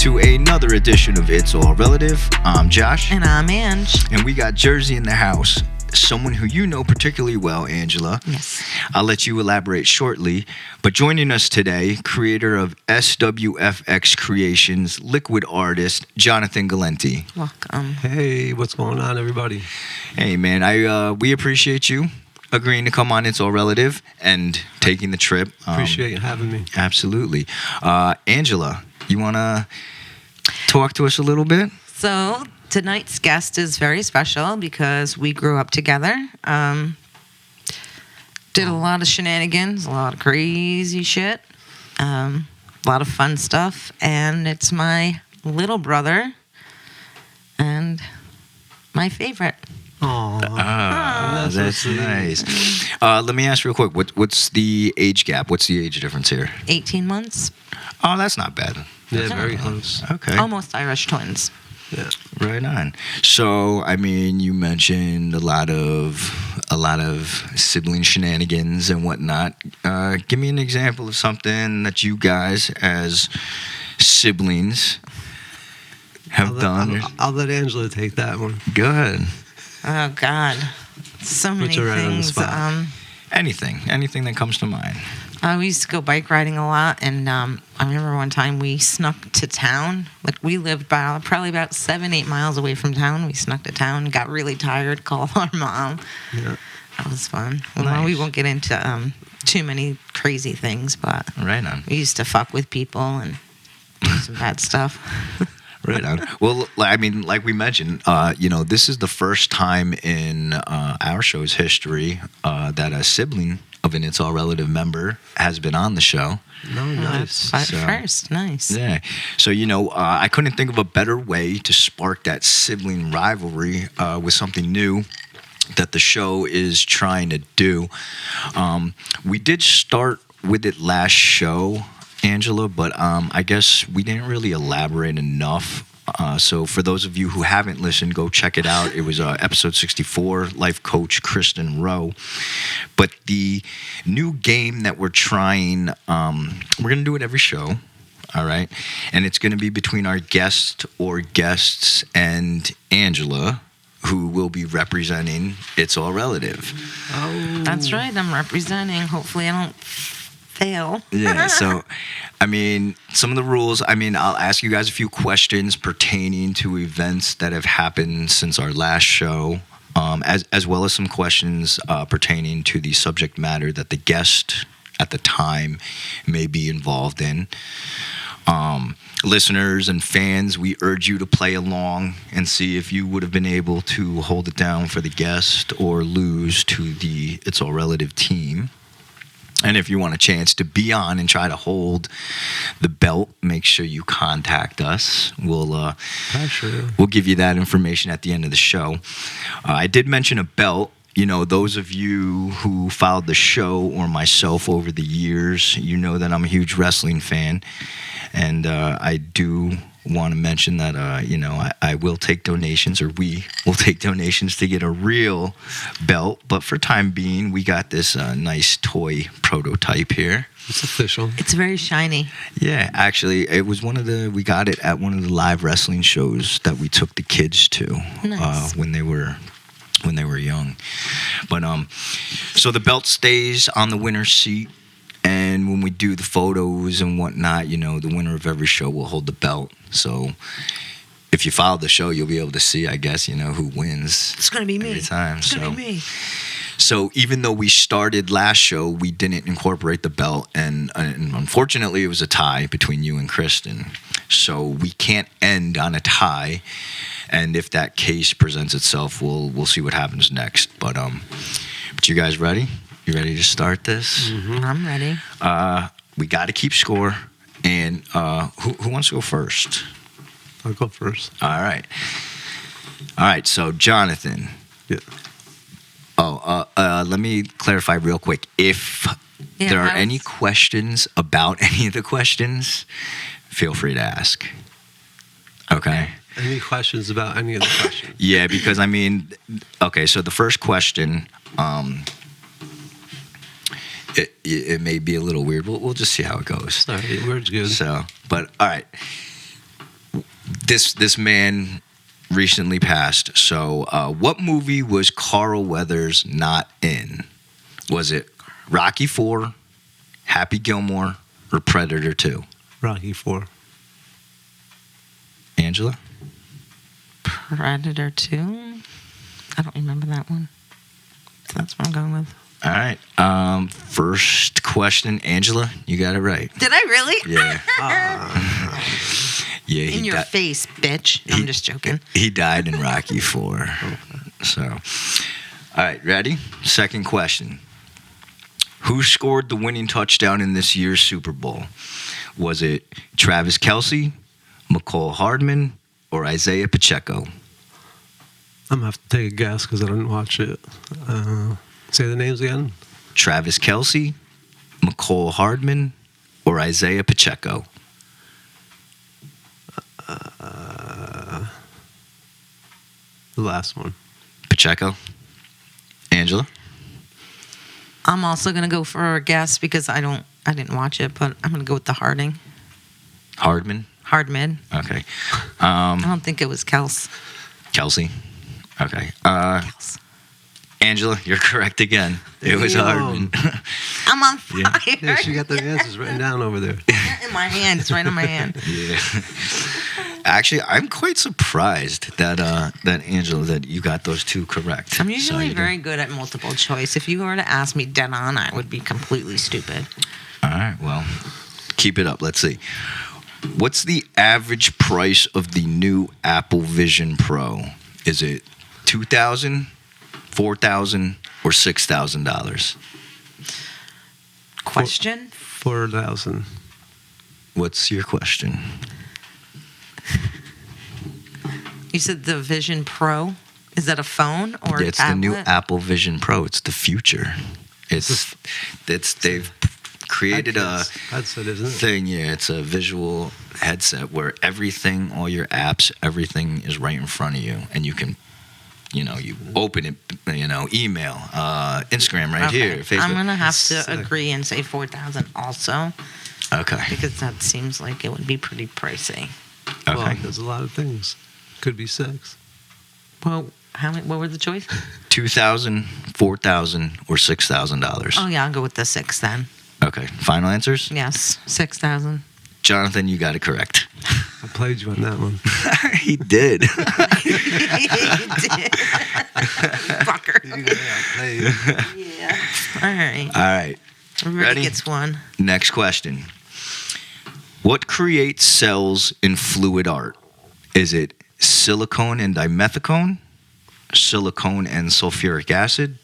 to another edition of It's All Relative. I'm Josh. And I'm Ange. And we got Jersey in the house. Someone who you know particularly well, Angela. Yes. I'll let you elaborate shortly. But joining us today, creator of SWFX Creations, liquid artist, Jonathan Galente. Welcome. Hey, what's going on, everybody? Hey, man, we appreciate you agreeing to come on It's All Relative and taking the trip. Appreciate you having me. Absolutely. Angela, you want to talk to us a little bit? So tonight's guest is very special because we grew up together. Did a lot of shenanigans, a lot of crazy shit, a lot of fun stuff, and it's my little brother and my favorite. Oh, that's nice. Let me ask real quick. What's the age gap? What's the age difference here? 18 months. Oh, that's not bad. Yeah, very close. Okay. Almost Irish twins. Yeah. Right on. So, I mean, you mentioned a lot of sibling shenanigans and whatnot. Give me an example of something that you guys, as siblings, have done. I'll let Angela take that one. Go ahead. Oh, God. So many Put you right on the things. spot. Anything that comes to mind. We used to go bike riding a lot, and I remember one time we snuck to town. Like, we lived probably about 7-8 miles away from town. We snuck to town, got really tired, called our mom. Yeah. That was fun. Well, Nice. we won't get into too many crazy things, but Right on. we used to fuck with people and do some bad stuff. Right on. Well, I mean, like we mentioned, this is the first time in our show's history that a sibling of an It's All Relative member has been on the show. No, nice. First, nice. Yeah. So, I couldn't think of a better way to spark that sibling rivalry with something new that the show is trying to do. We did start with it last show, Angela, but I guess we didn't really elaborate enough. So for those of you who haven't listened, go check it out. It was episode 64, life coach Kristen Rowe. But the new game that we're trying, we're going to do it every show, all right? And it's going to be between our guest or guests and Angela, who will be representing It's All Relative. Oh. That's right. I'm representing. Hopefully I don't fail. Yeah, so, I mean, some of the rules, I'll ask you guys a few questions pertaining to events that have happened since our last show, as well as some questions pertaining to the subject matter that the guest at the time may be involved in. Listeners and fans, we urge you to play along and see if you would have been able to hold it down for the guest or lose to the It's All Relative team. And if you want a chance to be on and try to hold the belt, make sure you contact us. We'll give you that information at the end of the show. I did mention a belt. Those of you who followed the show or myself over the years, you know that I'm a huge wrestling fan. And I do want to mention that, I will take donations, or we will take donations to get a real belt. But for time being, we got this nice toy prototype here. It's official. It's very shiny. Yeah, actually, it was we got it at one of the live wrestling shows that we took the kids to Nice. when they were young. But so the belt stays on the winner's seat. And when we do the photos and whatnot, the winner of every show will hold the belt. So if you follow the show, you'll be able to see, I guess, who wins. It's going to be me. Every time. It's going to be me. So even though we started last show, we didn't incorporate the belt. And unfortunately, it was a tie between you and Kristen. So we can't end on a tie. And if that case presents itself, we'll see what happens next. But you guys ready? You ready to start this? Mm-hmm. I'm ready. We got to keep score. And who wants to go first? I'll go first. All right. So Jonathan. Yeah. Let me clarify real quick. If there are any questions about any of the questions, feel free to ask. Okay. Any questions about any of the questions? Yeah, because so the first question, it may be a little weird. We'll just see how it goes. All right, word's good. So, but all right. This man recently passed. So, what movie was Carl Weathers not in? Was it Rocky IV, Happy Gilmore, or Predator 2? Rocky 4. Angela? Predator 2? I don't remember that one. So that's what I'm going with. All right. First question, Angela, you got it right. Did I really? Yeah. Yeah. In your face, bitch. I'm just joking. He died in Rocky IV. So, all right, ready? Second question. Who scored the winning touchdown in this year's Super Bowl? Was it Travis Kelce, McCall Hardman, or Isaiah Pacheco? I'm going to have to take a guess because I didn't watch it. Say the names again. Travis Kelce, McCall Hardman, or Isaiah Pacheco? The last one. Pacheco? Angela? I'm also going to go for a guess because I didn't watch it, but I'm going to go with the Hardman. Hardman. Okay. I don't think it was Kels. Kelsey? Okay. Kels. Angela, you're correct again. It was Hardman. I'm on fire. Yeah, she got the answers written down over there. In my hand. It's right in my hand. Yeah. Actually, I'm quite surprised that Angela, that you got those two correct. I'm usually So very good at multiple choice. If you were to ask me dead on, I would be completely stupid. All right, well, keep it up. Let's see. What's the average price of the new Apple Vision Pro? Is it $2,000, $4,000, or $6,000? Question? 4,000. What's your question? You said the Vision Pro? Is that a phone or a It's tablet? the new Apple Vision Pro. It's the future. They've created a Headset, isn't it? thing. Yeah, it's a visual headset where everything, all your apps, everything is right in front of you, and you can, you open it, email, Instagram right here, Facebook. I'm gonna have to agree and say 4,000 also Okay. because that seems like it would be pretty pricey. Okay. Well, there's a lot of things. Could be 6. Well, what were the choice? $2,000, $4,000, or $6,000. Oh yeah, I'll go with the 6 then. Okay. Final answers. Yes, 6,000. Jonathan, you got it correct. I played you on that one. He did. You did. Fucker. Yeah. All right. All right. Everybody Ready? gets one. Next question. What creates cells in fluid art? Is it silicone and dimethicone, silicone and sulfuric acid,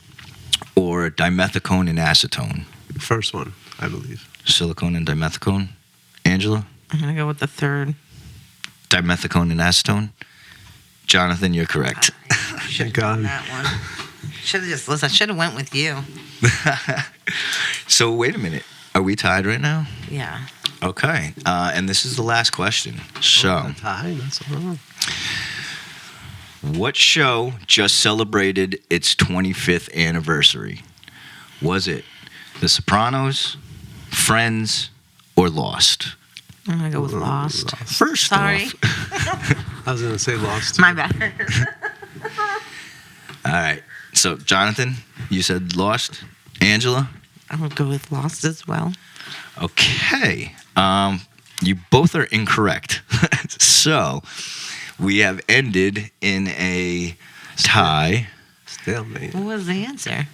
or dimethicone and acetone? First one, I believe. Silicone and dimethicone. Angela? I'm gonna go with the third. Dimethicone and acetone. Jonathan, you're correct. Thank God. That one. Should have just listened. I should have went with you. So wait a minute. Are we tied right now? Yeah. Okay. And this is the last question. So, Tie, that's all. what show just celebrated its 25th anniversary? Was it The Sopranos, Friends, or Lost? I'm gonna go with Lost. First Sorry. off. I was going to say Lost. My bad. All right. So, Jonathan, you said Lost. Angela? I would go with Lost as well. Okay. You both are incorrect. So, we have ended in a tie. Stalemate. What was the answer?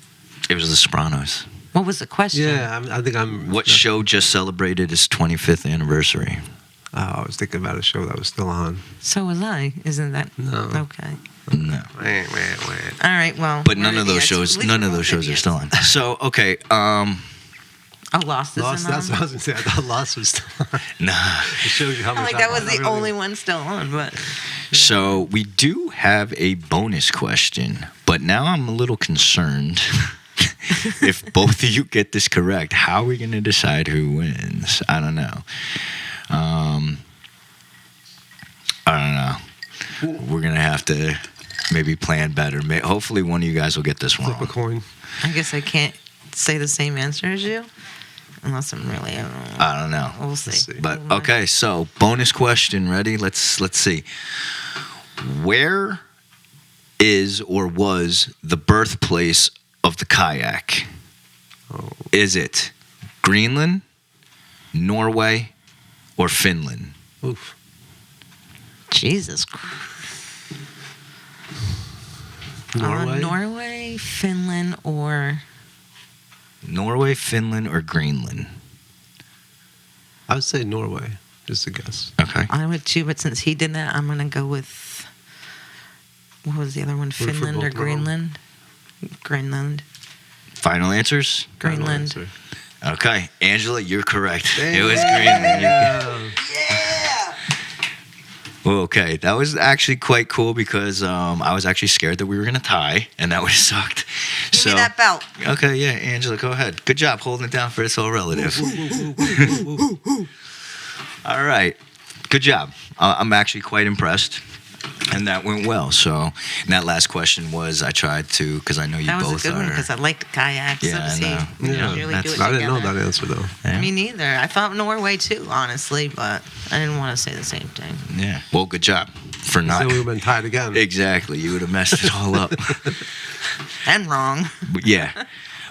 It was The Sopranos. What was the question? Yeah, I think I'm... What show just celebrated its 25th anniversary? Oh, I was thinking about a show that was still on. So was I. Isn't that No. okay? No. Wait. All right. Well, But we're none of those idiots. shows, At least none we're of those both shows are idiots. still on. So, okay. Oh, Lost isn't Lost, on? that's what I was going to say. I thought Lost was still on. Nah. It shows you how I much like that was the only one still on, but So we do have a bonus question, but now I'm a little concerned. If both of you get this correct, how are we going to decide who wins? I don't know. We're going to have to maybe plan better. Hopefully one of you guys will get this Flip a wrong. coin. I guess I can't say the same answer as you. unless I'm really. I don't know. We'll see. see. But okay, so bonus question. Ready? Let's see. Where is or was the birthplace of the kayak? Oh. Is it Greenland, Norway, or Finland? Oof. Jesus Christ. Norway? Norway, Finland, or Norway, Finland, or Greenland? I would say Norway, just a guess. Okay. I would too, but since he did that, I'm gonna go with what was the other one? for Finland or both wrong. Greenland? Greenland. Final answers? Greenland. Final answer. Okay, Angela, you're correct. Damn. It was Greenland. Yeah. Okay, that was actually quite cool because I was actually scared that we were gonna tie, and that would have sucked. Give me that belt. Okay, yeah, Angela, go ahead. Good job holding it down for It's All Relative. All right, good job. I'm actually quite impressed, and that went well. So, and that last question was I tried to because I know you That was both a good one are. because I liked kayaks. Yeah, so to I see know. we Yeah, really do that's- it I didn't know together. that answer, though. Yeah. Me neither. I thought Norway too, honestly, but I didn't want to say the same thing. Yeah. Well, good job for So not. we would have been tied again. Exactly. You would have messed it all up. And wrong. But yeah.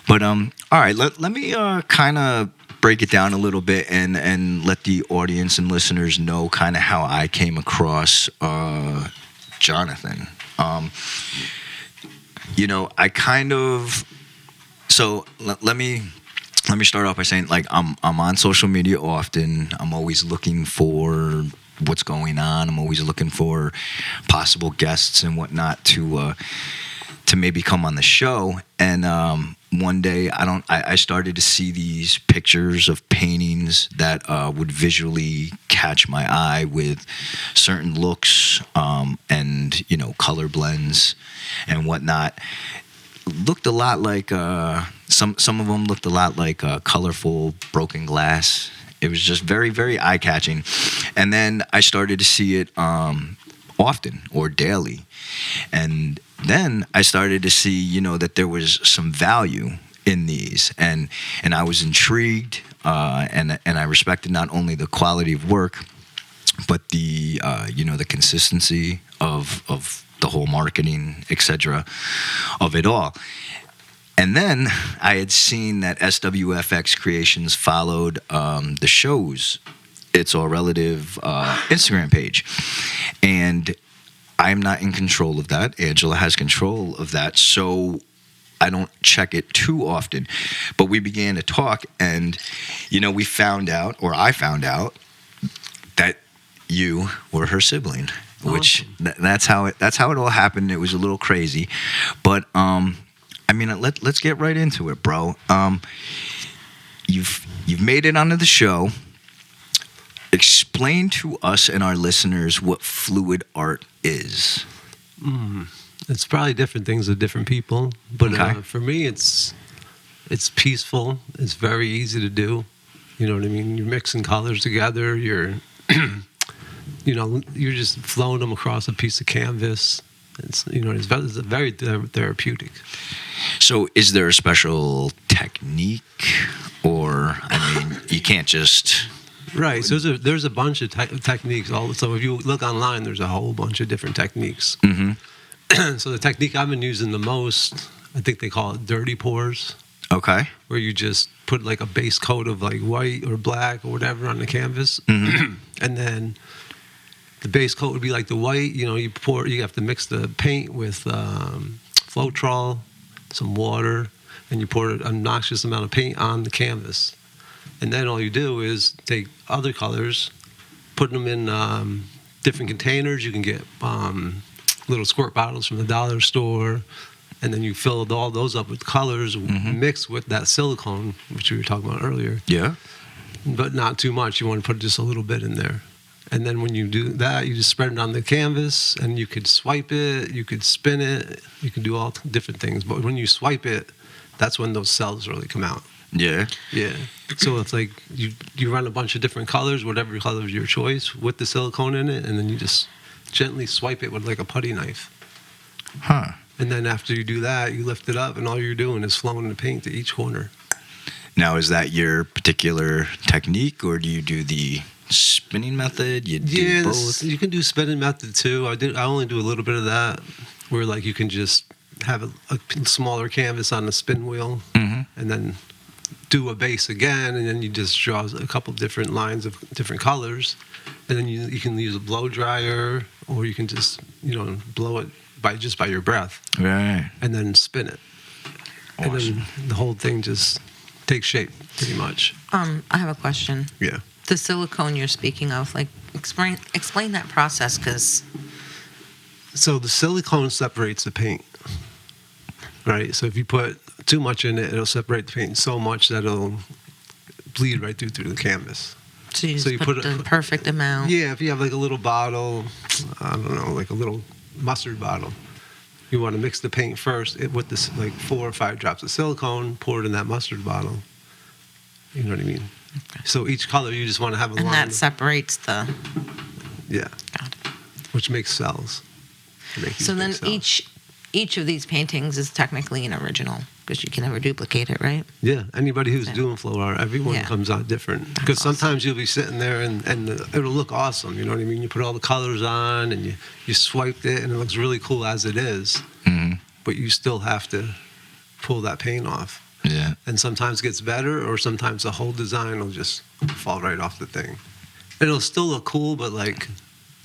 But all right. Let me kind of break it down a little bit and let the audience and listeners know kind of how I came across Jonathan. You know, I kind of. So let me start off by saying like I'm on social media often. I'm always looking for what's going on. I'm always looking for possible guests and whatnot to maybe come on the show. And one day I started to see these pictures of paintings that would visually catch my eye with certain looks and color blends and whatnot. Looked a lot like some of them looked a lot like colorful broken glass. It was just very, very eye-catching. And then I started to see it often or daily. And then I started to see, that there was some value in these. And I was intrigued and I respected not only the quality of work, but the, the consistency of the whole marketing, etc., of it all. And then I had seen that SWFX Creations followed the show's It's All Relative Instagram page. And I'm not in control of that. Angela has control of that. So I don't check it too often. But we began to talk and, we found out, or I found out, that you were her sibling. Which that's how it all happened. It was a little crazy, but let's get right into it, bro. You've made it onto the show. Explain to us and our listeners what fluid art is. It's probably different things with different people, but Okay. for me, it's peaceful. It's very easy to do. You know what I mean? You're mixing colors together. You're you're just flowing them across a piece of canvas. It's very therapeutic. So, is there a special technique, or you can't just Right. So there's a bunch of techniques. So if you look online, there's a whole bunch of different techniques. Mm-hmm. So the technique I've been using the most, I think they call it dirty pours, Okay. where you just put like a base coat of like white or black or whatever on the canvas, Mm-hmm. and then the base coat would be like the white. You have to mix the paint with Floetrol, some water, and you pour an obnoxious amount of paint on the canvas. And then all you do is take other colors, put them in different containers. You can get little squirt bottles from the dollar store, and then you fill all those up with colors mixed with that silicone, which we were talking about earlier. Yeah. But not too much. You want to put just a little bit in there. And then when you do that, you just spread it on the canvas, and you could swipe it, you could spin it, you could do all different things. But when you swipe it, that's when those cells really come out. Yeah. Yeah. So it's like you run a bunch of different colors, whatever color is your choice, with the silicone in it, and then you just gently swipe it with like a putty knife. Huh. And then after you do that, you lift it up, and all you're doing is flowing the paint to each corner. Now, is that your particular technique, or do you do the spinning method? You do both? You can do spinning method too. I only do a little bit of that, where like you can just have a smaller canvas on the spin wheel, and then do a base again, and then you just draw a couple different lines of different colors, and then you can use a blow dryer, or you can just blow it by your breath, Right. and then spin it, and then the whole thing just takes shape pretty much. I have a question. Yeah. The silicone you're speaking of, like, explain that process, because So the silicone separates the paint, right? So if you put too much in it, it'll separate the paint so much that it'll bleed right through the canvas. so you, So you put put the perfect amount. Yeah, if you have like a little bottle, I don't know, like a little mustard bottle, you want to mix the paint first with this like 4 or 5 drops of silicone, pour it in that mustard bottle. You know what I mean? Okay. So each color you just want to have a And line. that separates the. Yeah, Got it. which makes cells. So then each of these paintings is technically an original, because you can never duplicate it, right? Yeah, anybody who's Yeah. doing flow art, everyone Yeah. comes out different. That's Because awesome. sometimes you'll be sitting there and it'll look awesome. You know what I mean? You put all the colors on and you swiped it and it looks really cool as it is. Mhm. But you still have to pull that paint off. Yeah. And sometimes it gets better, or sometimes the whole design will just fall right off the thing. It'll still look cool, but like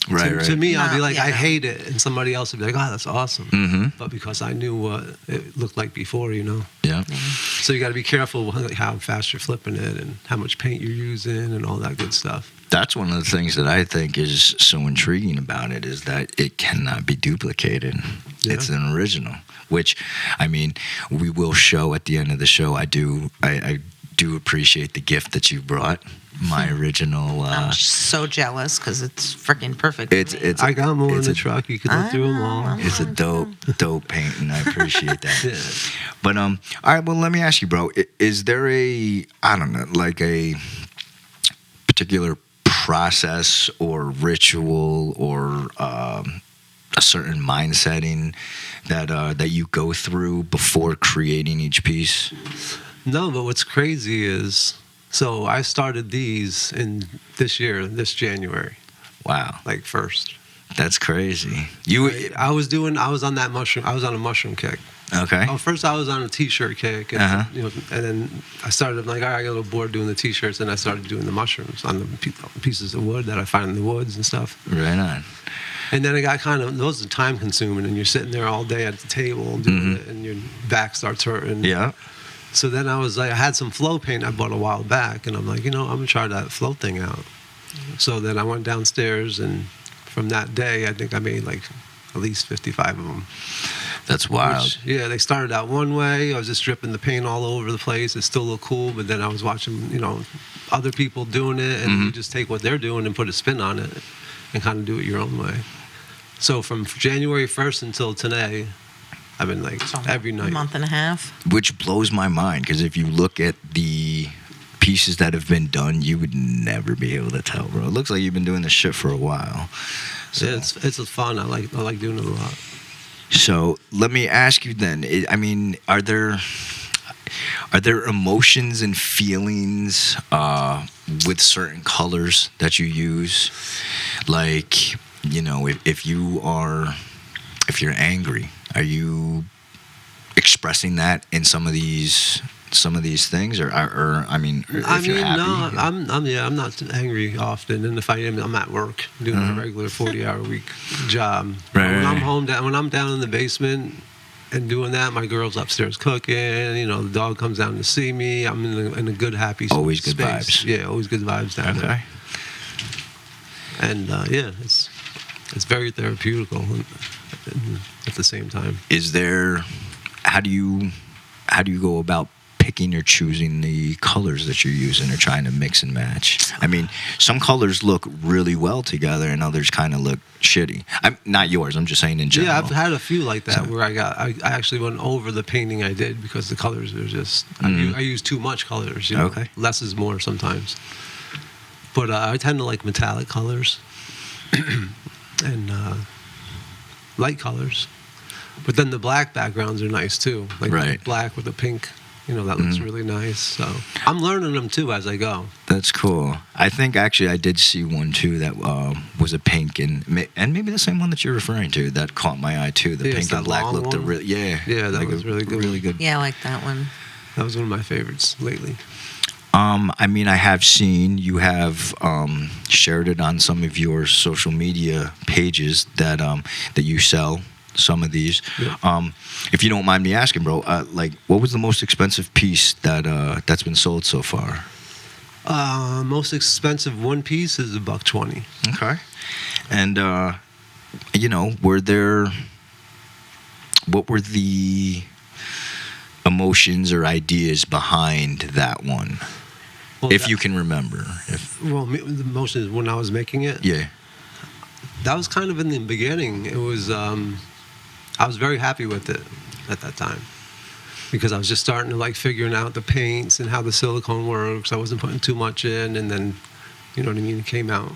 Right. to me, I'll be No, like, yeah, I no. hate it, and somebody else will be like, oh, that's awesome. Mm-hmm. But because I knew what it looked like before, Yeah. So you got to be careful with how fast you're flipping it and how much paint you're using and all that good stuff. That's one of the things that I think is so intriguing about it, is that it cannot be duplicated. Yeah. It's an original, which, I mean, we will show at the end of the show. I do appreciate the gift that you brought. My original. I'm so jealous, because it's freaking perfect. It's for me. it's I got more in it's the a- truck. You can look through them all. It's a dope painting. I appreciate that. Yeah. But all right. Well, let me ask you, bro. Is there I don't know, like a particular process or ritual or a certain mind setting that you go through before creating each piece? No, but what's crazy is, so I started these in this January, Wow, like first. that's crazy. I was on that mushroom. I was on a mushroom kick. Okay? Oh, first I was on a t-shirt kick, and, Uh-huh. and then I started like, all right, I got a little bored doing the t-shirts, and I started doing the mushrooms on the pieces of wood that I find in the woods and stuff. Right on. And then it got those are time consuming, and you're sitting there all day at the table doing it, and your back starts hurting. Yeah. So then I was like, I had some flow paint I bought a while back, and I'm like, I'm gonna try that flow thing out. So then I went downstairs, and from that day, I think I made like at least 55 of them. That's wild. Yeah, they started out one way. I was just dripping the paint all over the place. It still looked cool, but then I was watching, other people doing it, and you just take what they're doing and put a spin on it, and kind of do it your own way. So from January 1st until today, I've been like So every night. A month and a half. Which blows my mind, because if you look at the pieces that have been done, you would never be able to tell, bro. It looks like you've been doing this shit for a while. So, Yeah, it's fun. I like doing it a lot. so let me ask you then. I mean, are there emotions and feelings with certain colors that you use? Like, if you're angry, are you expressing that in some of these things, or I mean, if you're happy? No, I'm not angry often, and if I am, I'm at work doing a regular 40-hour week job. Right, When right. when I'm down in the basement and doing that, my girl's upstairs cooking. The dog comes down to see me. I'm in a good, happy Always good space. vibes. Yeah, always good vibes down there. And yeah, it's very therapeutical at the same time. Is there? How do you go about picking or choosing the colors that you're using or trying to mix and match? I mean, some colors look really well together and others kind of look shitty. Not yours. I'm just saying in general. Yeah, I've had a few like that So- where I actually went over the painting I did because the colors are just I use too much colors. Okay. Less is more sometimes. But I tend to like metallic colors and light colors. But then the black backgrounds are nice too, like Right. black with a pink That looks really nice. So I'm learning them too as I go. That's cool. I think actually I did see one too that was a pink and maybe the same one that you're referring to that caught my eye too. The Yeah, pink it's and that black long looked one. Yeah, that was really good. Really good. Yeah, I like that one. That was one of my favorites lately. I mean, I have seen you have shared it on some of your social media pages that you sell some of these. Yeah. If you don't mind me asking, bro, like what was the most expensive piece that's been sold so far? Most expensive one piece is $120. Okay. And what were the emotions or ideas behind that one? Well, If you can remember. the motion is when I was making it. Yeah. That was kind of in the beginning. It was I was very happy with it at that time because I was just starting to like figuring out the paints and how the silicone works. I wasn't putting too much in, and then you know what I mean. It came out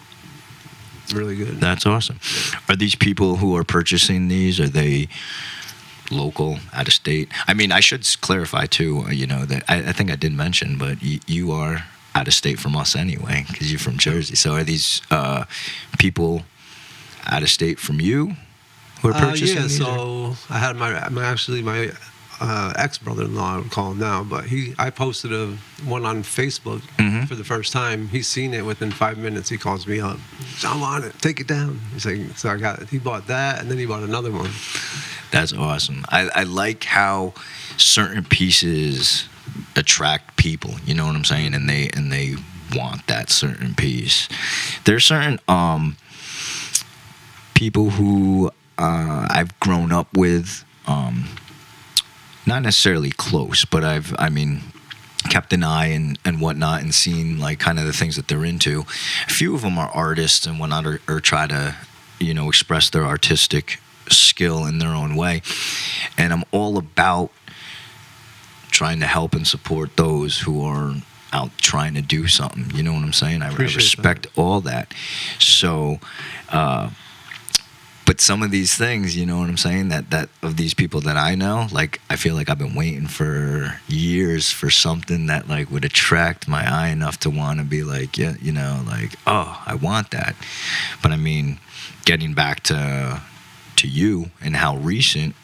really good. That's awesome. Are these people who are purchasing these, are they local, out of state? I mean, I should clarify too, that I think I did mention, but you are out of state from us anyway, because you're from Jersey. So are these people out of state from you who are purchasing these? So I had my ex-brother-in-law, I would call him now, but I posted one on Facebook for the first time. He's seen it within 5 minutes. He calls me up. I want it. Take it down. He's like, so I got it. He bought that, and then he bought another one. That's awesome. I like how certain pieces attract people. You know what I'm saying? And they want that certain piece. There's certain people who I've grown up with. Not necessarily close, but I've kept an eye and whatnot and seen like kind of the things that they're into. A few of them are artists and whatnot, or try to express their artistic skill in their own way. And I'm all about trying to help and support those who are out trying to do something. You know what I'm saying? I respect all that. So, but some of these things, you know what I'm saying, that of these people that I know, like I feel like I've been waiting for years for something that like would attract my eye enough to want to be like, yeah, like, oh, I want that. But I mean, getting back to you and how recent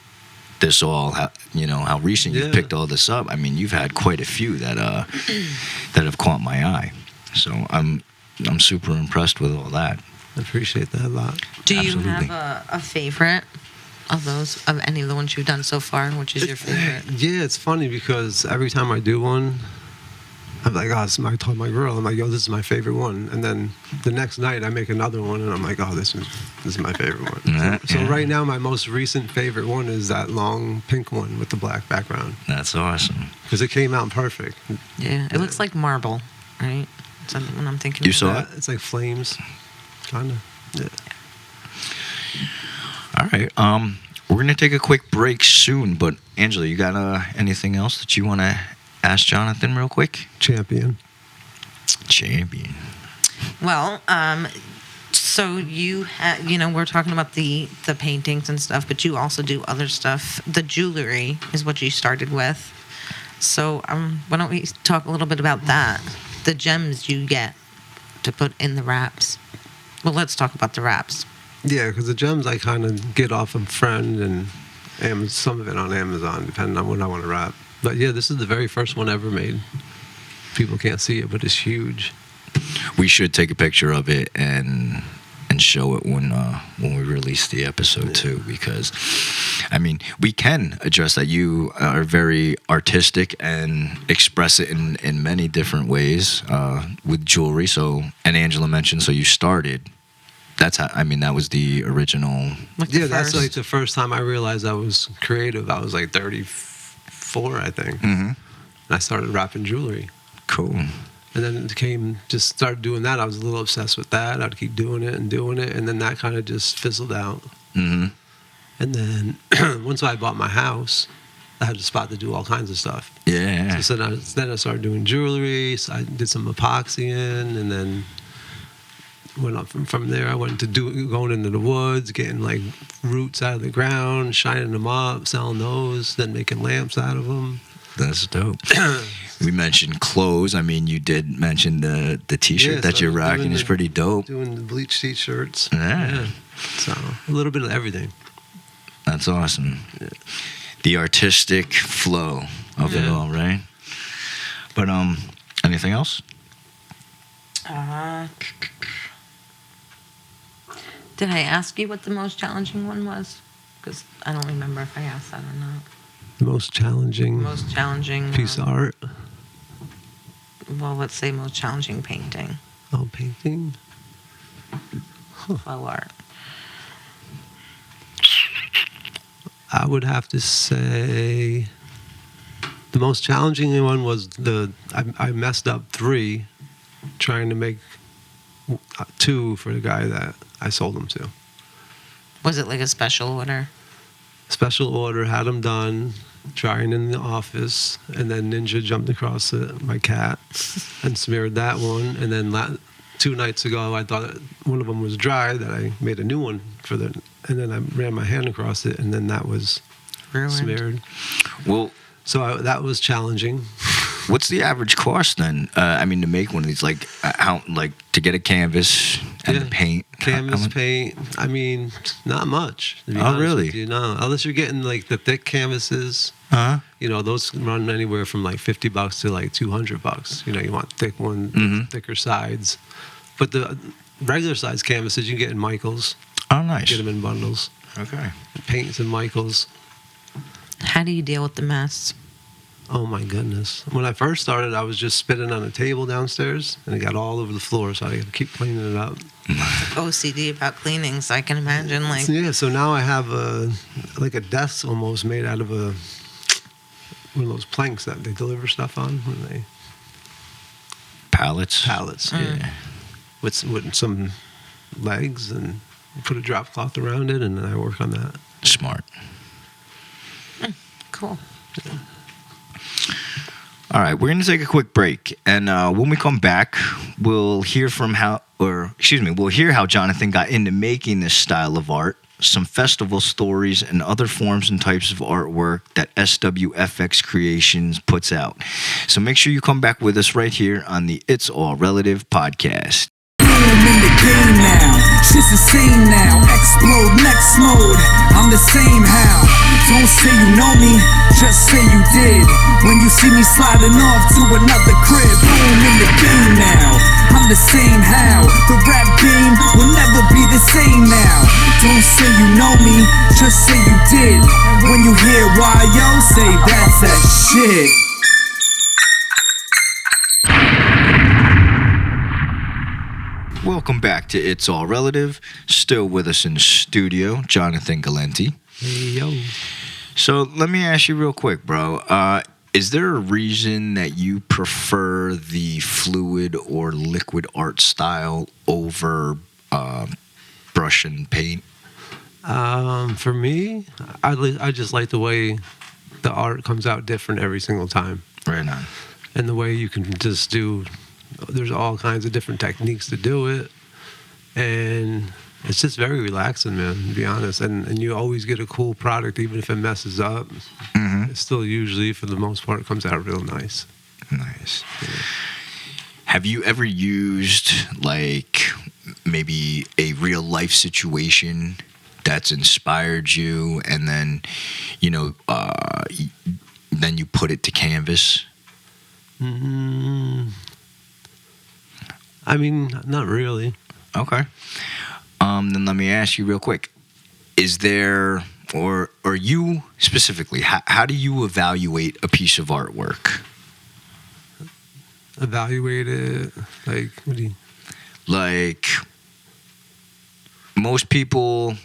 this all, how recent you've picked all this up. I mean, you've had quite a few that have caught my eye. So I'm super impressed with all that. I appreciate that a lot. Do you Absolutely. have a favorite of any of the ones you've done so far? Which is your favorite? Yeah, it's funny because every time I do one, I'm like, I told my girl, I'm like, yo, this is my favorite one. And then the next night I make another one, and I'm like, oh, this is my favorite one. So right now, my most recent favorite one is that long pink one with the black background. That's awesome. Because it came out perfect. Yeah, it looks like marble, right? Is that what I'm thinking? You of? saw it? It's like flames, kind of. Yeah. All right. We're going to take a quick break soon, but Angela, you got anything else that you want to ask Jonathan real quick? Champion. Well, so you we're talking about the paintings and stuff, but you also do other stuff. The jewelry is what you started with. So why don't we talk a little bit about that? The gems you get to put in the wraps. Well, let's talk about the wraps. Yeah, because the gems I kind of get off a friend and some of it on Amazon, depending on what I want to wrap. But yeah, this is the very first one ever made. People can't see it, but it's huge. We should take a picture of it and show it when we release the episode too, because I mean we can address that. You are very artistic and express it in many different ways with jewelry. So, and Angela mentioned, so you started. That's how, I mean, that was the original. That's like the first time I realized I was creative. I was like 34, I think. Mm-hmm. And I started wrapping jewelry. Cool. And then just started doing that. I was a little obsessed with that. I'd keep doing it. And then that kind of just fizzled out. Mm-hmm. And then once I bought my house, I had a spot to do all kinds of stuff. Yeah. So then I started doing jewelry. So I did some epoxying, and then went up from there. I went to going into the woods, getting like roots out of the ground, shining them up, selling those, then making lamps out of them. That's dope. We mentioned clothes. I mean, you did mention the T-shirt Yeah, that so you're rocking is pretty dope. Doing the bleach T-shirts. Yeah. So a little bit of everything. That's awesome. The artistic flow of it all, right? But anything else? Did I ask you what the most challenging one was? Because I don't remember if I asked that or not. The most challenging piece of art. Well, let's say most challenging painting. Oh, painting. Flow art. I would have to say the most challenging one was I messed up 3 trying to make 2 for the guy that I sold them to. Was it like a special order? Special order, had them done, trying in the office, and then Ninja jumped across it, my cat, and smeared that one. And then 2 nights ago, I thought one of them was dry, that I made a new one for the, and then I ran my hand across it, and then that was Ruined. smeared. Well, So that was challenging. what's the average cost then? I mean, to make one of these, like how, like to get a canvas and the paint. Canvas how much- paint. I mean, not much. To be Oh, honest really? with you. No, unless you're getting like the thick canvases. Huh? You know, those run anywhere from like $50 to like $200. You know, you want thick one, Mhm. thicker sides. But the regular size canvases you can get in Michaels. Oh, nice. Get them in bundles. Okay. Paints in Michaels. How do you deal with the mess? Oh my goodness! When I first started, I was just spitting on a table downstairs, and it got all over the floor. So I had to keep cleaning it up. OCD about cleaning, so I can imagine like Yeah, so now I have like a desk almost made out of one of those planks that they deliver stuff on. When they Pallets. yeah, with some legs, and put a drop cloth around it, and then I work on that. Smart. cool. All right, we're going to take a quick break, and when we come back, we'll hear how Jonathan got into making this style of art, some festival stories, and other forms and types of artwork that SWFX Creations puts out. So make sure you come back with us right here on the It's All Relative podcast. I'm in the game now, shit's the same now. Explode next mode, I'm the same how. Don't say you know me, just say you did. When you see me sliding off to another crib, I'm in the game now, I'm the same how. The rap game will never be the same now. Don't say you know me, just say you did. When you hear why yo, say that's that shit. Welcome back to It's All Relative. Still with us in the studio, Jonathan Galente. Hey yo. So let me ask you real quick, bro. Is there a reason that you prefer the fluid or liquid art style over brush and paint? For me, I just like the way the art comes out different every single time. Right on. And the way you can just there's all kinds of different techniques to do it. And it's just very relaxing, man, to be honest. And you always get a cool product, even if it messes up. Mm-hmm. It still usually, for the most part, comes out real nice. Nice. Have you ever used like maybe a real life situation that's inspired you, and then then you put it to canvas? I mean, not really. Okay. Then let me ask you real quick: is there, or you specifically, how do you evaluate a piece of artwork? Evaluate it, like, what do you... Like most people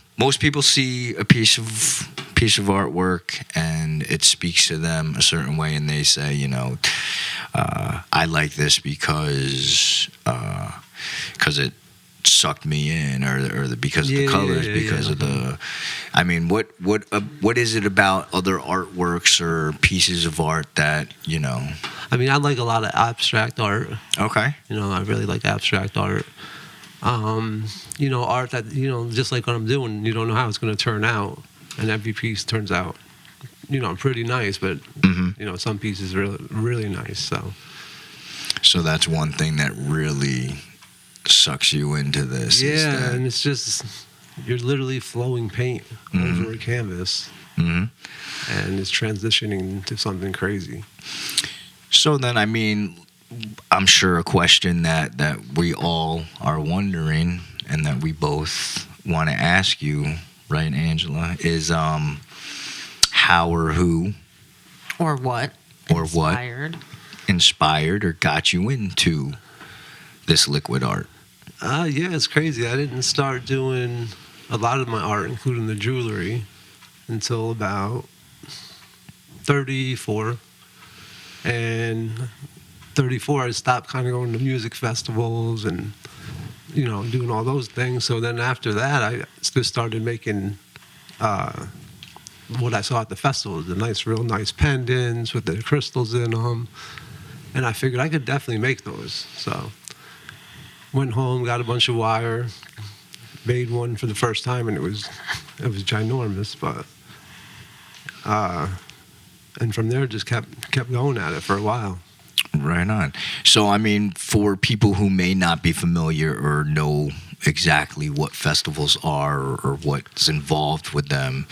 see a piece of artwork and it speaks to them a certain way, and they say, I like this because it sucked me in, or because of the colors, because of the. I mean, what is it about other artworks or pieces of art that I mean, I like a lot of abstract art. Okay. I really like abstract art. Art that, just like what I'm doing, you don't know how it's going to turn out. And every piece turns out pretty nice, but Mm-hmm. some pieces are really nice. So that's one thing that really sucks you into this. is Yeah, that- and it's just you're literally flowing paint over a canvas, Mhm. and it's transitioning to something crazy. So then, I mean, I'm sure a question that we all are wondering and that we both want to ask you, right, Angela, is how or who Or what? Or what? Inspired. inspired or got you into this liquid art? Yeah, it's crazy. I didn't start doing a lot of my art, including the jewelry, until about 34. And 34, I stopped kind of going to music festivals and, doing all those things. So then after that, I just started making what I saw at the festivals, the real nice pendants with the crystals in them. And I figured I could definitely make those. So went home, got a bunch of wire, made one for the first time, and it was ginormous. But and from there, just kept going at it for a while. Right on. So, I mean, for people who may not be familiar or know exactly what festivals are or what's involved with them,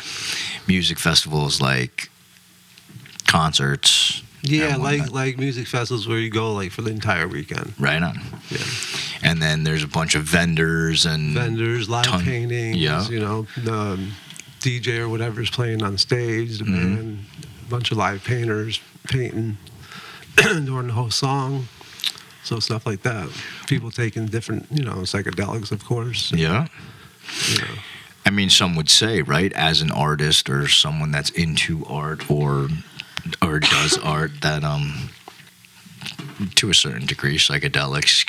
music festivals like concerts. Yeah, and like whatnot. music festivals where you go like for the entire weekend. Right on. Yeah, And then there's a bunch of vendors and vendors, live paintings. Yeah. The DJ or whatever's playing on stage, the band, a bunch of live painters painting during the whole song. So stuff like that. People taking different, psychedelics, of course. Yeah. You know. I mean, some would say, right, as an artist or someone that's into art or does art, that to a certain degree, psychedelics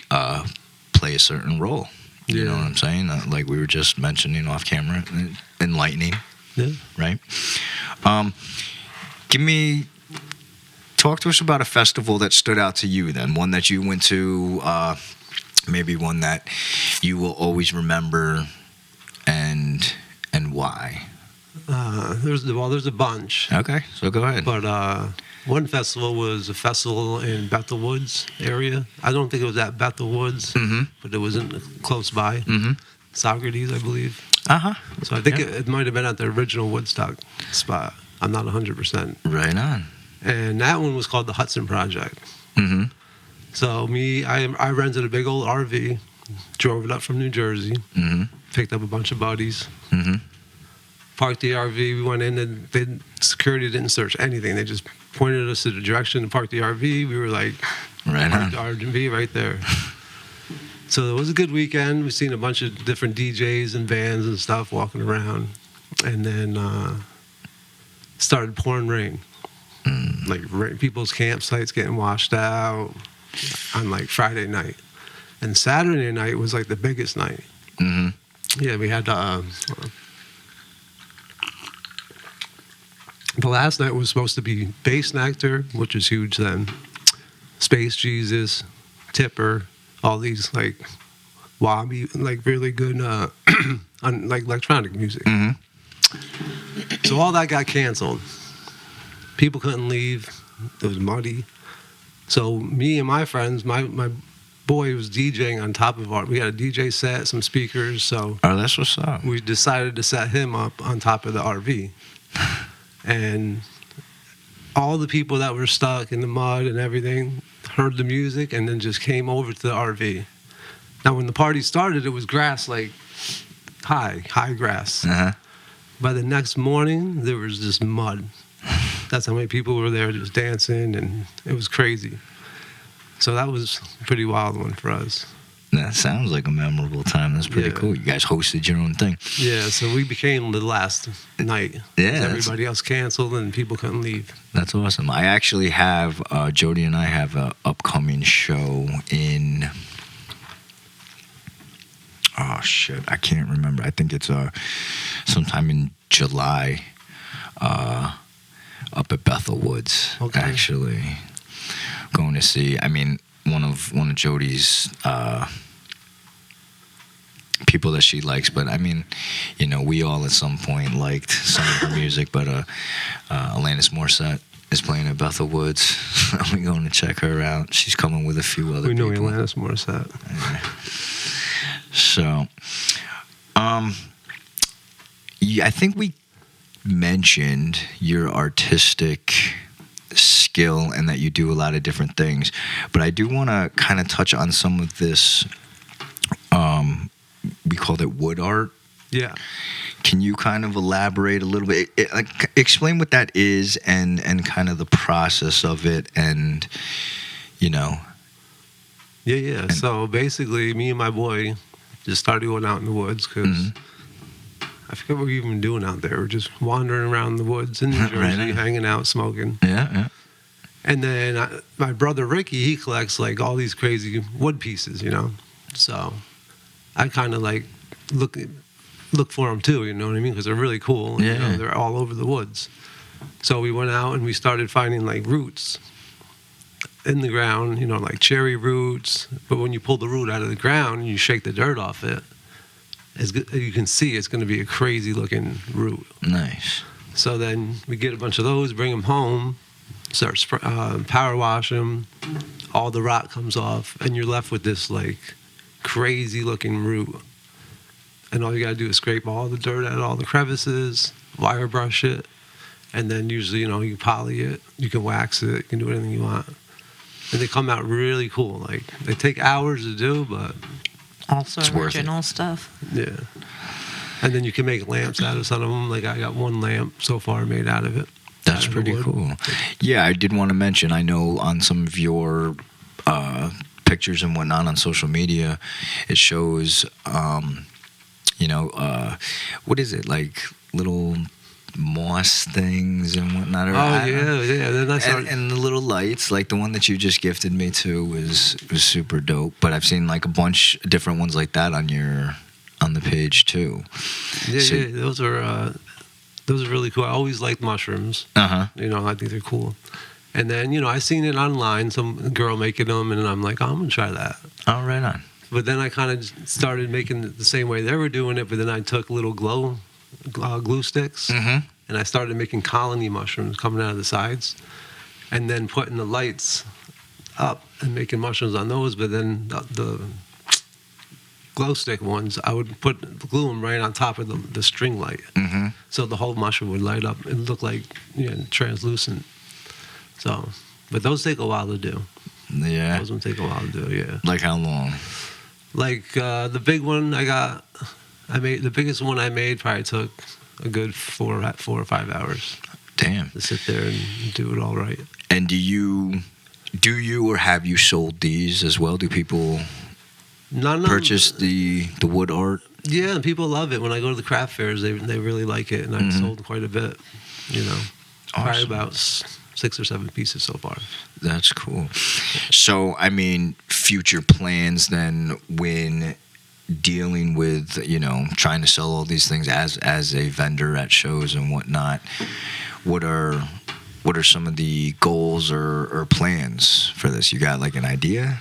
play a certain role. You know what I'm saying? Like we were just mentioning off camera, enlightening, Yeah. right? Talk to us about a festival that stood out to you then, one that you went to, maybe one that you will always remember, and why. There's a bunch. Okay, so go ahead. But one festival was a festival in Bethel Woods area. I don't think it was at Bethel Woods, but it was close by. Socrates, I believe. Uh-huh. So I think it might have been at the original Woodstock spot. I'm not 100%. Right on. And that one was called the Hudson Project. Mm-hmm. So I rented a big old RV, drove it up from New Jersey, picked up a bunch of buddies, parked the RV. We went in and security didn't search anything. They just pointed us to the direction to park the RV. We were like, Right parked on. the RV right there. So it was a good weekend. We've seen a bunch of different DJs and bands and stuff walking around. And then started pouring rain. Like people's campsites getting washed out on like Friday night. And Saturday night was like the biggest night. Mm-hmm. Yeah, we had the last night was supposed to be Bass Nectar, which was huge then. Space Jesus, Tipper, all these like wobby, like really good like electronic music. So all that got canceled. People couldn't leave. It was muddy. So me and my friends, my boy was DJing on top of we had a DJ set, some speakers. So Oh, that's what's up. we decided to set him up on top of the RV. And all the people that were stuck in the mud and everything heard the music and then just came over to the RV. Now, when the party started, it was grass, like high grass. Uh-huh. By the next morning, there was just mud. That's how many people were there just dancing, and it was crazy. So that was a pretty wild one for us. That sounds like a memorable time. That's pretty Yeah. cool. You guys hosted your own thing. Yeah, so we became the last night. Yeah, 'Cause that's- everybody else canceled, and people couldn't leave. That's awesome. I actually have, Jody and I have an upcoming show in, oh shit, I can't remember. I think it's sometime in July, up at Bethel Woods, Okay. actually. Going to see, I mean, one of Jody's people that she likes. But I mean, you know, we all at some point liked some of her music. But Alanis Morissette is playing at Bethel Woods. I'm going to check her out. She's coming with a few other We know people. Alanis Morissette. So, yeah, I think we mentioned your artistic skill and that you do a lot of different things, but I do want to kind of touch on some of this. We called it wood art. Yeah. Can you kind of elaborate a little bit? Explain what that is and kind of the process of it, and you know. Yeah. So basically, me and my boy just started going out in the woods because I forget what we were even doing out there. We're just wandering around the woods in New Jersey, Right. hanging out, smoking. Yeah. And then my brother Ricky, he collects like all these crazy wood pieces, you know. So I kind of like look for them too, you know what I mean? Because they're really cool. And, Yeah. You know, they're all over the woods. So we went out and we started finding like roots in the ground, you know, like cherry roots. But when you pull the root out of the ground and you shake the dirt off it, you can see it's going to be a crazy looking root. Nice. So then we get a bunch of those, bring them home, start power wash them. All the rot comes off, and you're left with this like crazy looking root. And all you gotta do is scrape all the dirt out of all the crevices, wire brush it, and then usually, you know, you poly it, you can wax it, you can do anything you want. And they come out really cool. Like they take hours to do, but Also It's worth it. original stuff. yeah. And then you can make lamps out of some of them. Like I got one lamp so far made out of it. That's Out of pretty wood. cool. Yeah, I did want to mention, I know on some of your pictures and whatnot on social media, it shows, you know, what is it, like little moss things and whatnot? Or, Oh yeah. Then I started. and the little lights, like the one that you just gifted me to was super dope. But I've seen like a bunch of different ones like that on the page too. Yeah, So- those are really cool. I always liked mushrooms. Uh-huh. You know, I think they're cool. And then, you know, I seen it online, some girl making them, and I'm like, oh, I'm gonna try that. Oh, right on. But then I kind of started making it the same way they were doing it. But then I took little glue sticks, Mm-hmm. and I started making colony mushrooms coming out of the sides, and then putting the lights up and making mushrooms on those. But then the glow stick ones, I would glue them right on top of the string light, Mm-hmm. so the whole mushroom would light up and look like, you know, translucent. So, but those take a while to do. Yeah. Those ones take a while to do. Yeah. Like how long? Like the big one I made the biggest one I made probably took a good 4 or 5 hours Damn. to sit there and do it all right. And do you or have you sold these as well? Do people None of purchase the wood art? Yeah, and people love it. When I go to the craft fairs, they really like it, and I've Mhm. sold quite a bit. You know, probably Awesome. about 6 or 7 pieces so far. That's cool. So, I mean, future plans then when dealing with, you know, trying to sell all these things as a vendor at shows and whatnot, what are some of the goals or plans for this? You got like an idea?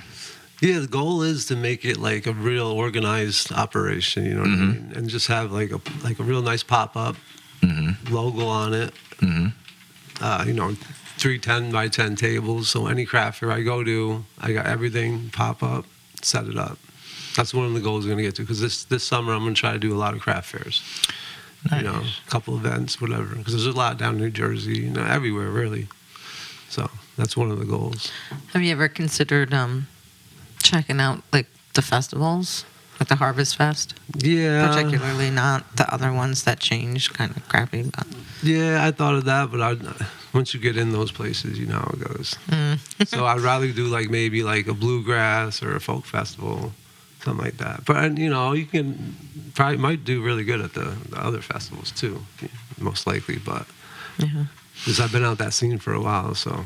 Yeah, the goal is to make it like a real organized operation. You know what I Mhm. mean, and just have like a real nice pop up Mm-hmm. logo on it. Mm-hmm. You know, 3 10x10 tables. So any craft fair I go to, I got everything pop up, set it up. That's one of the goals I'm going to get to, because this summer I'm going to try to do a lot of craft fairs. Nice. You know, a couple events, whatever. Because there's a lot down in New Jersey, you know, everywhere really. So that's one of the goals. Have you ever considered checking out like the festivals, like the Harvest Fest? Yeah, Particularly not the other ones that change, kind of crappy. But, yeah, I thought of that, but once you get in those places, you know how it goes. So I'd rather do like maybe like a bluegrass or a folk festival, something like that. But you know, you can probably might do really good at the other festivals too, most likely. But yeah. because I've been out that scene for a while, so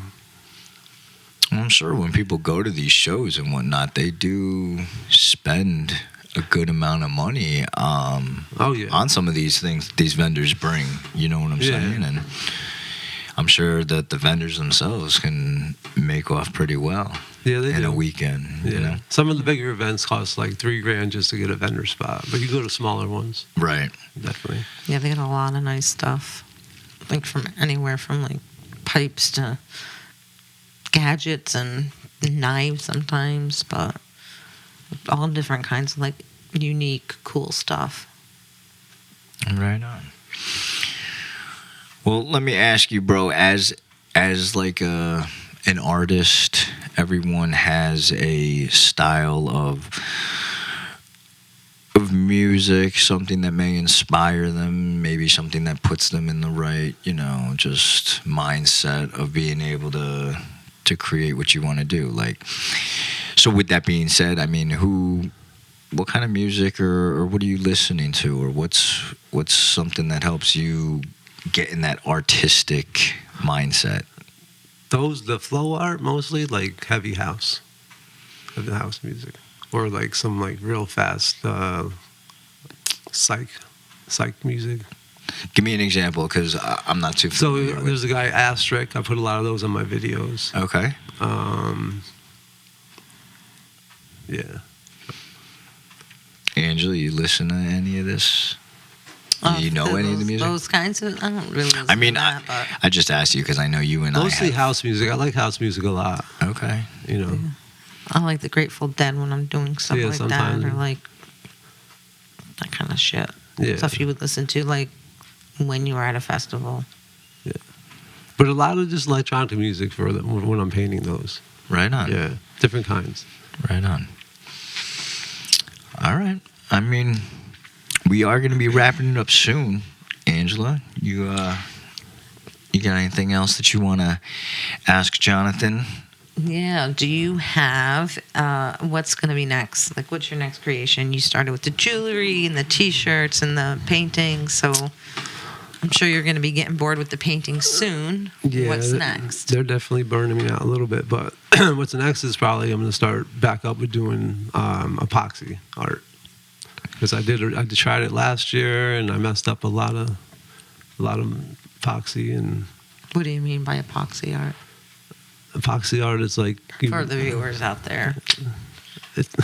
I'm sure when people go to these shows and whatnot, they do spend a good amount of money oh yeah, on some of these things these vendors bring. You know what I'm Yeah. saying? And I'm sure that the vendors themselves can make off pretty well. Yeah, they in do. a weekend. Yeah. You know, Some of the bigger events cost like $3,000 just to get a vendor spot, but you go to smaller ones, right? definitely. Yeah, they got a lot of nice stuff. Like from anywhere from like pipes to gadgets and knives sometimes, but all different kinds of like unique, cool stuff. Right on. Well, let me ask you, bro, as like an artist, everyone has a style of music, something that may inspire them, maybe something that puts them in the right, just mindset of being able to create what you want to do. Like, so with that being said, I mean, what kind of music or what are you listening to, or what's something that helps you get in that artistic mindset? The flow art, mostly like heavy house music, or like some like real fast psych music. Give me an example, because I'm not too So familiar with. there's a guy Asterisk. I put a lot of those on my videos. Okay. Yeah. Angela, you listen to any of this? Do you know any of the music? Those kinds of, I don't really listen I mean, to that, but I just asked you because I know you and Mostly I house music. I like house music a lot. Okay. You know. I like the Grateful Dead when I'm doing stuff Yeah, like sometimes. that, or like that kind of shit. Yeah. Stuff you would listen to like when you were at a festival. But a lot of just electronic music for when I'm painting those. Right on. Yeah. Different kinds. Right on. All right. I mean, we are going to be wrapping it up soon. Angela, you got anything else that you want to ask Jonathan? Yeah. Do you have what's going to be next? Like, what's your next creation? You started with the jewelry and the T-shirts and the paintings, so I'm sure you're going to be getting bored with the painting soon. Yeah. What's next? They're definitely burning me out a little bit, but what's next is probably I'm going to start back up with doing epoxy art. Because I tried it last year and I messed up a lot of epoxy. And What do you mean by epoxy art? epoxy art is like For the viewers out there, it's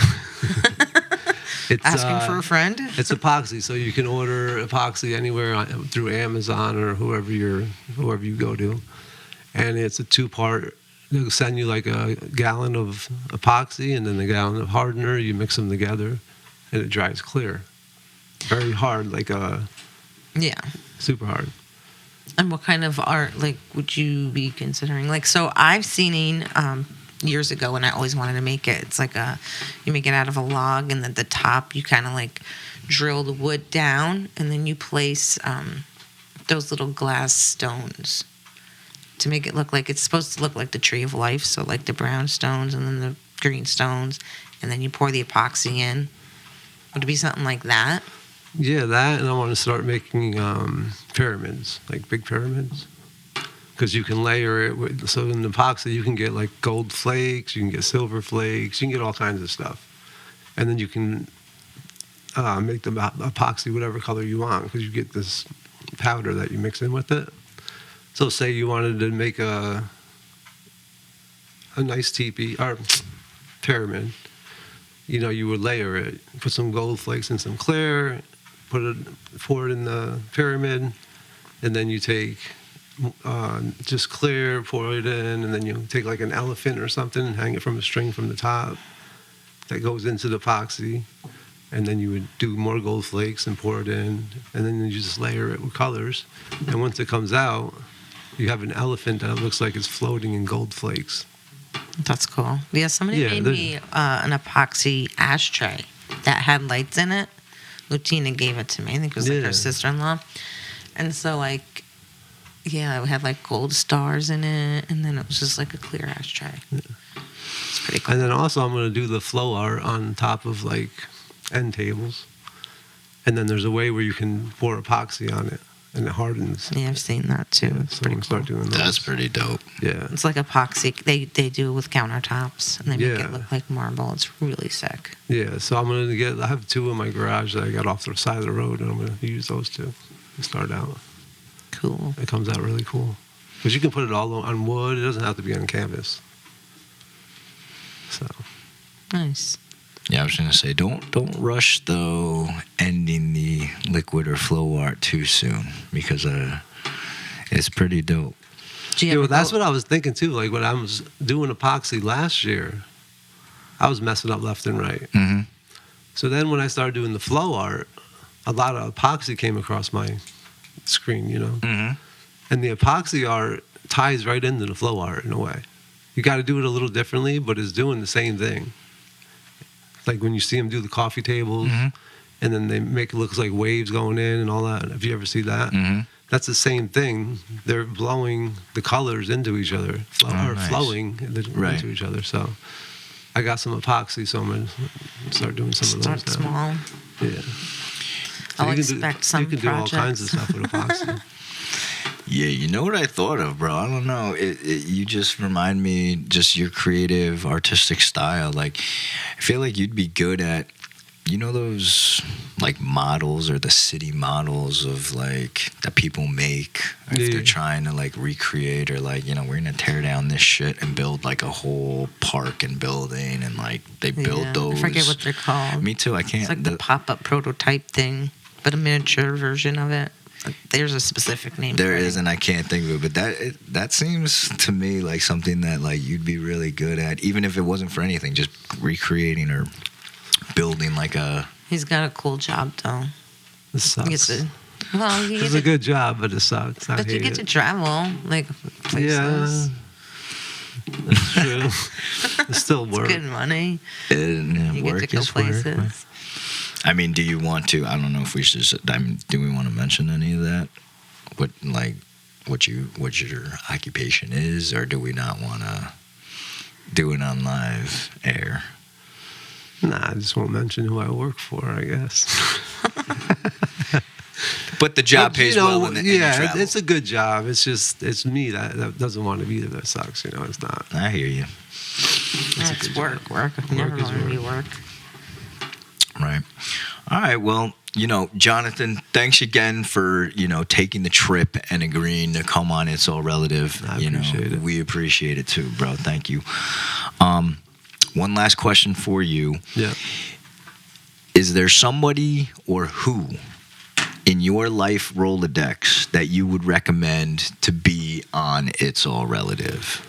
asking for a friend. It's epoxy, so you can order epoxy anywhere through Amazon or whoever you go to, and it's a 2-part. They'll send you like a gallon of epoxy and then a gallon of hardener. You mix them together, and it dries clear. Very hard, like Yeah. super hard. And what kind of art, like, would you be considering? Like, so I've seen years ago, and I always wanted to make it. It's like you make it out of a log, and at the top you kind of like drill the wood down, and then you place those little glass stones to make it look like it's supposed to look like the tree of life. So like the brown stones and then the green stones, and then you pour the epoxy in. Would it be something like that? Yeah, that, and I want to start making pyramids, like big pyramids, because you can layer it with. So in epoxy, you can get like gold flakes, you can get silver flakes, you can get all kinds of stuff, and then you can make the epoxy whatever color you want, because you get this powder that you mix in with it. So say you wanted to make a nice teepee or pyramid, you would layer it, put some gold flakes and some clear, pour it in the pyramid, and then you take just clear, pour it in, and then you take like an elephant or something and hang it from a string from the top that goes into the epoxy, and then you would do more gold flakes and pour it in, and then you just layer it with colors, and once it comes out, you have an elephant that looks like it's floating in gold flakes. That's cool. Yeah, somebody Yeah, made me an epoxy ashtray that had lights in it. Lutina gave it to me. I think it was like Yeah. her sister-in-law. And so, like, yeah, it had like gold stars in it, and then it was just like a clear ashtray. It's pretty cool. And then also I'm going to do the flow art on top of like end tables. And then there's a way where you can pour epoxy on it and it hardens. Yeah, I've seen that too. Yeah, It's so we'll pretty start cool. doing those. That's pretty dope. Yeah. It's like epoxy. They do it with countertops, and they make Yeah. it look like marble. It's really sick. Yeah. So I have 2 in my garage that I got off the side of the road, and I'm going to use those 2 to start out. Cool. It comes out really cool. Because you can put it all on wood. It doesn't have to be on canvas. So Nice. Yeah, I was gonna say don't rush though ending the liquid or flow art too soon because it's pretty dope. Do you yeah, well, ever that's go- what I was thinking too. Like when I was doing epoxy last year, I was messing up left and right. Mm-hmm. So then when I started doing the flow art, a lot of epoxy came across my screen, you know. Mm-hmm. And the epoxy art ties right into the flow art in a way. You got to do it a little differently, but it's doing the same thing. Like when you see them do the coffee tables, Mm-hmm. and then they make it look like waves going in and all that. Have you ever seen that? Mm-hmm. That's the same thing. They're blowing the colors into each other, or nice. flowing Right. into each other. So I got some epoxy, so I'm going to start doing some of Start those now. small. Yeah. I'll you can expect do, some You can do all kinds of projects. stuff with epoxy. Yeah, you know what I thought of, bro? I don't know. You just remind me just your creative, artistic style. Like, I feel like you'd be good at, you know, those like models or the city models of like that people make if Yeah. they're trying to like recreate or like, you know, we're gonna tear down this shit and build like a whole park and building and like they build Yeah, those. I forget what they're called. Me too. I can't. It's like the pop-up prototype thing, but a miniature version of it. There's a specific name. There for it. is, and I can't think of it. But that seems to me like something that like you'd be really good at, even if it wasn't for anything, just recreating or building like a. He's got a cool job though. This He gets sucks. to, well, you It's get a to, good job, but it sucks. I but you hate get it. to travel like places. Yeah, that's true. It's still It's work. good money. You Work get to go is work. places. I mean, do you want to? I don't know if we should. I mean, do we want to mention any of that? What your occupation is, or do we not want to do it on live air? Nah, I just won't mention who I work for, I guess. But the job But, pays you know, well, and you yeah, travel. it's a good job. It's just, it's me that doesn't want to be there that sucks, you know, it's not. I hear you. It's work. Work. I never is want to be work. Right. All right. Well, you know, Jonathan, thanks again for, you know, taking the trip and agreeing to come on It's All Relative. I You know, appreciate it. we appreciate it too, bro. Thank you. One last question for you. Yeah. Is there somebody or who in your life Rolodex that you would recommend to be on It's All Relative?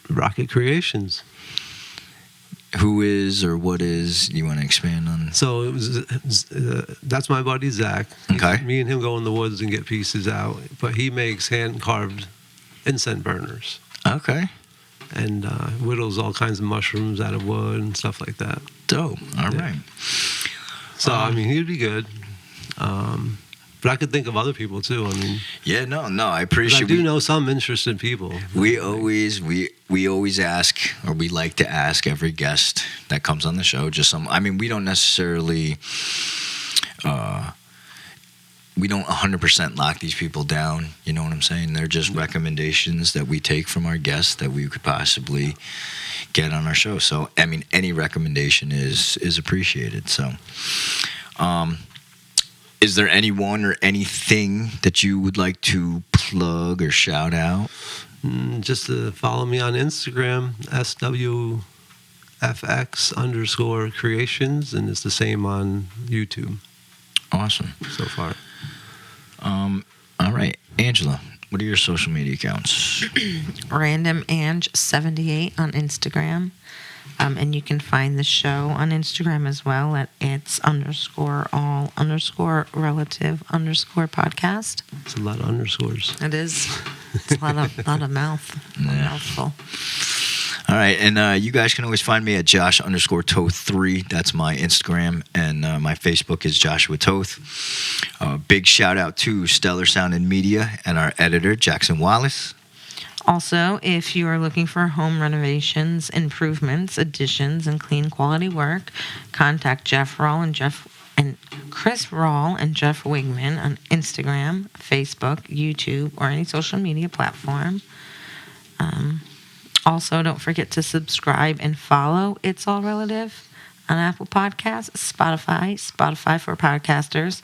Rocket Creations. Who is or what is? You want to expand on? So it was, that's my buddy Zach. Okay. Me and him go in the woods and get pieces out, but he makes hand carved incense burners Okay. and whittles all kinds of mushrooms out of wood and stuff like that. Dope. All Yeah. right. So I mean, he'd be good. But I could think of other people too. I mean, Yeah, no, I 'cause I appreciate do know some interested people. We always ask, or we like to ask every guest that comes on the show, just some. I mean, we don't necessarily, we don't 100% lock these people down. You know what I'm saying? They're just recommendations that we take from our guests that we could possibly get on our show. So, I mean, any recommendation is appreciated. So, is there anyone or anything that you would like to plug or shout out? Just to follow me on Instagram, SWFX Creations, and it's the same on YouTube Awesome. so far. All right, Angela, what are your social media accounts? Random Ange 78 on Instagram. And you can find the show on Instagram as well at its_all_relative_podcast. It's a lot of underscores. It is. It's a lot of mouth. Yeah. Mouthful. All right, and you guys can always find me at Josh_Toth3. That's my Instagram, and my Facebook is Joshua Toth. Big shout out to Stellar Sound and Media and our editor, Jackson Wallace. Also, if you are looking for home renovations, improvements, additions, and clean quality work, contact Chris Rawl and Jeff Wigman on Instagram, Facebook, YouTube, or any social media platform. Also, don't forget to subscribe and follow It's All Relative on Apple Podcasts, Spotify for podcasters,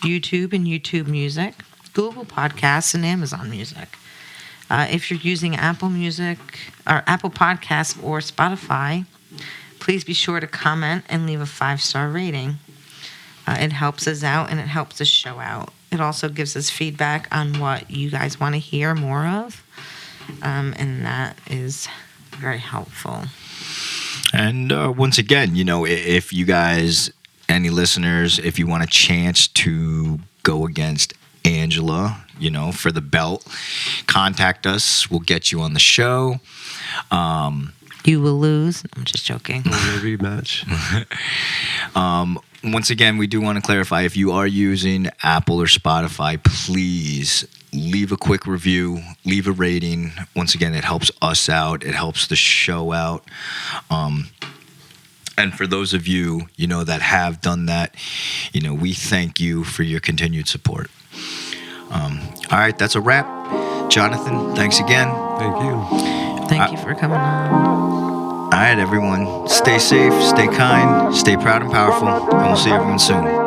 YouTube and YouTube Music, Google Podcasts, and Amazon Music. If you're using Apple Music or Apple Podcasts or Spotify, please be sure to comment and leave a 5-star rating. It helps us out and it helps the show out. It also gives us feedback on what you guys want to hear more of, and that is very helpful. And once again, if you guys, any listeners, if you want a chance to go against Angela, for the belt, contact us. We'll get you on the show. You will lose. I'm just joking. Maybe rematch. Once again, we do want to clarify, if you are using Apple or Spotify, please leave a quick review, leave a rating. Once again, it helps us out. It helps the show out. And for those of you, that have done that, we thank you for your continued support. All right, that's a wrap. Jonathan, thanks again. Thank you. Thank you for coming on. All right, everyone, stay safe, stay kind, stay proud and powerful, and we'll see everyone soon.